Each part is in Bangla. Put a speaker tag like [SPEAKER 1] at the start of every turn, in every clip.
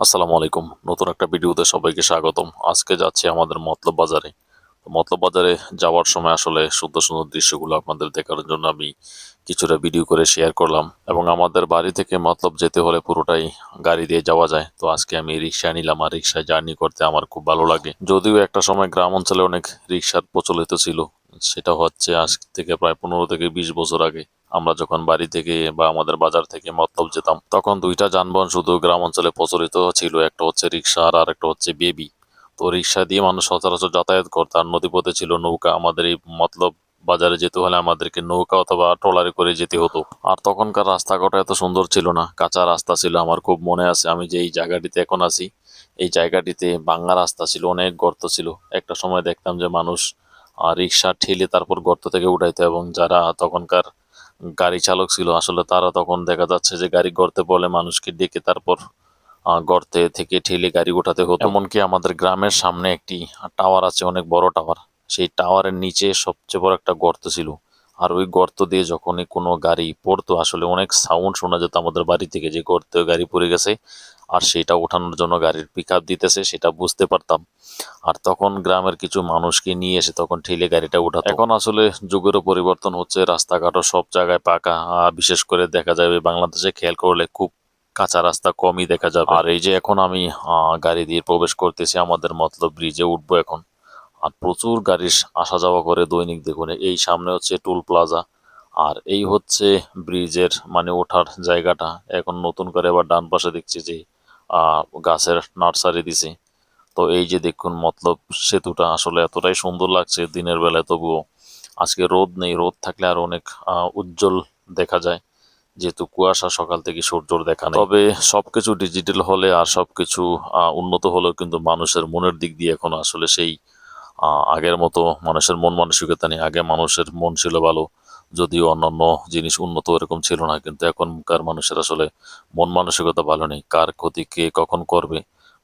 [SPEAKER 1] আসসালামু আলাইকুম। নতুন একটা ভিডিওতে সবাইকে স্বাগতম। আজকে যাচ্ছি আমাদের মতলব বাজারে। তো মতলব বাজারে যাওয়ার সময় আসলে সুন্দর, সুন্দর দৃশ্যগুলো আপনাদের দেখার জন্য আমি কিছুটা ভিডিও করে শেয়ার করলাম এবং আমাদের বাড়ি থেকে মতলব যেতে হলে পুরোটাই গাড়ি দিয়ে যাওয়া যায়। তো আজকে আমি রিক্সা নিলাম আর রিক্সায় জার্নি করতে আমার খুব ভালো লাগে। যদিও একটা সময় গ্রাম অঞ্চলে অনেক রিক্সার প্রচলিত ছিল। সেটা হচ্ছে আজ থেকে প্রায় ১৫ থেকে ২০ বছর আগে। আমরা যখন বাড়ি থেকে বা আমাদের বাজার থেকে মতলব যেতাম তখন দুইটা যানবাহন শুধু গ্রাম অঞ্চলে প্রচলিত ছিল, একটা হচ্ছে রিক্সা আর একটা হচ্ছে বেবি। তো রিক্সা দিয়ে মানুষ সচরাচর যাতায়াত করতো আর নদীপথে ছিল নৌকা। আমাদের এই মতলব বাজারে যেতে হলে আমাদেরকে নৌকা অথবা ট্রলারে করে যেতে হতো। আর তখনকার রাস্তাঘাট এত সুন্দর ছিল না, কাঁচা রাস্তা ছিল। আমার খুব মনে আছে আমি যে এই জায়গাটিতে এখন আছি, এই জায়গাটিতে ভাঙা রাস্তা ছিল, অনেক গর্ত ছিল। একটা সময় দেখতাম যে মানুষ রিক্সা ঠেলে তারপর গর্ত থেকে উঠাইতো এবং যারা তখনকার গাড়ি চালক ছিল আসলে তারা তখন দেখা যাচ্ছে যে গাড়ি গর্তে পড়লে মানুষকে ডেকে তারপর গর্তে থেকে ঠেলে গাড়ি উঠাতে হতো। এমনকি আমাদের গ্রামের সামনে একটি টাওয়ার আছে, অনেক বড় টাওয়ার। সেই টাওয়ারের নিচে সবচেয়ে বড় একটা গর্ত ছিল। আর ওই গর্ত দিয়ে যখনই কোনো গাড়ি পড়তো আসলে অনেক সাউন্ড শোনা যেত আমাদের বাড়ি থেকে, যে গর্তে গাড়ি পড়ে গেছে আর সেটা ওঠানোর জন্য গাড়ির পিক আপ দিতেছে সেটা বুঝতে পারতাম। আর তখন গ্রামের কিছু মানুষকে নিয়ে এসে তখন ঠেলে গাড়িটা উঠাতো। এখন আসলে যুগেরও পরিবর্তন হচ্ছে, রাস্তাঘাটও সব জায়গায় পাকা। বিশেষ করে দেখা যাবে বাংলাদেশে খেয়াল করলে খুব কাঁচা রাস্তা কমই দেখা যাবে। আর এই যে এখন আমি গাড়ি দিয়ে প্রবেশ করতেছি আমাদের মতলব ব্রিজে উঠবো এখন। আর প্রচুর গাড়ির আসা যাওয়া করে দৈনিক। দেখুন এই সামনে হচ্ছে টোল প্লাজা আর এই হচ্ছে ব্রিজের মানে ওঠার জায়গাটা। এখন নতুন করে আবার ডান পাশে দেখছি যে গাছের নার্সারি দিছে। তো এই যে দেখুন মতলব সেতুটা আসলে এতটাই সুন্দর লাগছে দিনের বেলায়। তবুও আজকে রোদ নেই, রোদ থাকলে আর অনেক উজ্জ্বল দেখা যায়, যেহেতু কুয়াশা সকাল থেকে সূর্যর দেখা নেই। তবে সবকিছু ডিজিটাল হলে আর সবকিছু উন্নত হলেও কিন্তু মানুষের মনের দিক দিয়ে এখন আসলে সেই আগের মতো মানুষের মন মানসিকতা নেই। আগে মানুষের মন ছিল ভালো, যদিও অন্যান্য জিনিস উন্নত এরকম ছিল না, কিন্তু এখনকার মানুষের আসলে মন মানসিকতা ভালো নেই। কার ক্ষতি কে কখন করবে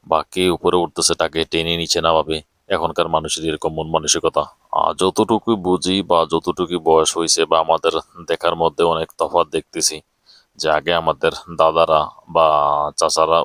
[SPEAKER 1] বা কে উপরে উঠতেছে তাকে টেনে নিচে নামাবে, এখনকার মানুষের এরকম মন মানসিকতা। যতটুকু বুঝি বা যতটুকু বয়স হয়েছে বা আমাদের দেখার মধ্যে অনেক তফাৎ দেখতেছি, যে আগে আমাদের দাদারা বা চাচারা